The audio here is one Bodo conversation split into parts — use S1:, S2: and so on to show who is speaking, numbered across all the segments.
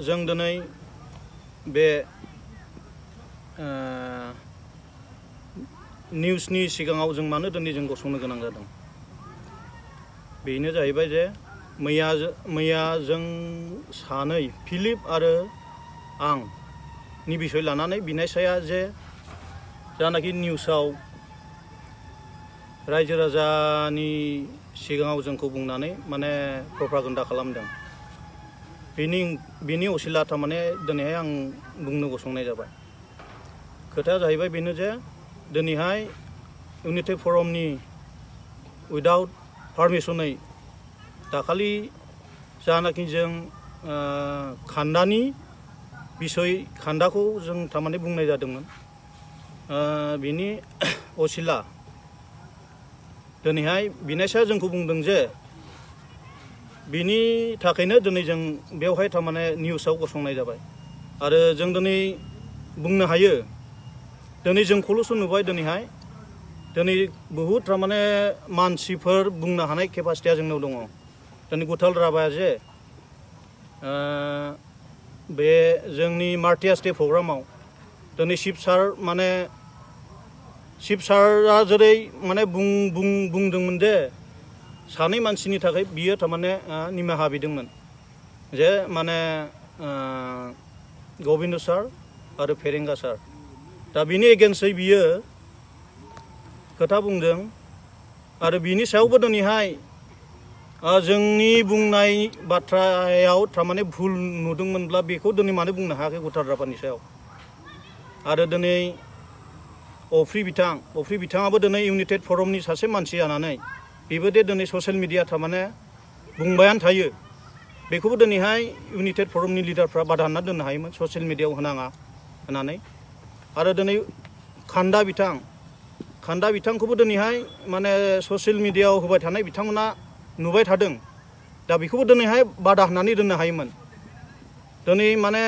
S1: जों दिनै बे निउसनि सिगाङाव जों मानो दिनै जों गसंनो गोनां जादों बेनो जाहैबाय जे मैया जों सानै फिलिप आरो आं नि बिसय लानानै बिनायसाया जे जानाखि निउसाव रायजो राजानि सिगाङाव जोंखौ बुंनानै माने प्रपागान्डा खालामदों बिनि असिला थारमाने दिनैहाय आं बुंनो गसंनाय जाबाय खोथाया जाहैबाय बेनो जे दिनैहाय इउनिटि फरमनि उइदाउट पारमिसनै दाखालि जानाखि जों खान्दानि बिसय खान्दाखौ जों थारमाने बुंनाय जादोंमोन बिनि असिला दिनैहाय बिनायसाया जोंखौ बुंदों जे बिनि थाखायनो दिनै जों बेवहाय थारमाने निउसाव गसंनाय जाबाय आरो जों दिनै बुंनो हायो दिनै जोंखौल'सो नुबाय दिनैहाय दिनै बहुद थारमाने मानसिफोर बुंनो हानाय केपासिटिया जोंनाव दङ दिनै गुथाल राभाया जे बे जोंनि मार्टियास डे प्रग्रामाव दिनै शिब सारआ जेरै माने बुंदोंमोन जे सानै मानसिनि थाखाय बियो थारमाने निमाहा बिदोंमोन जे माने गबिन्द सार आरो फेरेंगा सार दा बिनि एगेन्स्टै बियो खोथा बुंदों आरो बिनि सायावबो दिनैहाय जोंनि बुंनाय बाथ्रायाव थारमाने भुल नुदोंमोनब्ला बेखौ दिनै मानो बुंनो हायाखै गुथाल राभानि सायाव आरो दिनै अफ्रि बिथाङाबो दिनै इउनाइटेड फरमनि सासे मानसि जानानै बेबो दे दिनै ससियेल मिडिया थारमाने बुंबायानो थायो बेखौबो दिनैहाय इउनाइटेड फरमनि लिडारफ्रा बादा होनना दोननो हायोमोन ससियेल मिडियायाव होनाङा होननानै आरो दिनै खान्दा बिथांखौबो दिनैहाय माने ससियेल मिडियायाव होबाय थानाय बिथांमोना नुबाय थादों दा बेखौबो दिनैहाय बादा होननानै दोननो हायोमोन दिनै माने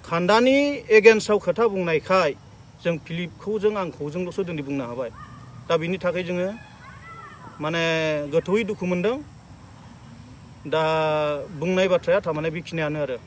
S1: खान्दानि एगेन्स्टआव खोथा बुंनायखाय जों फिलिपखौ आंखौ जोंल'सो दिनै बुंनो हाबाय दा बिनि थाखाय जोङो माने गोथौयै दुखु मोनदों दा बुंनाय बाथ्राया थारमाने बेखिनियानो आरो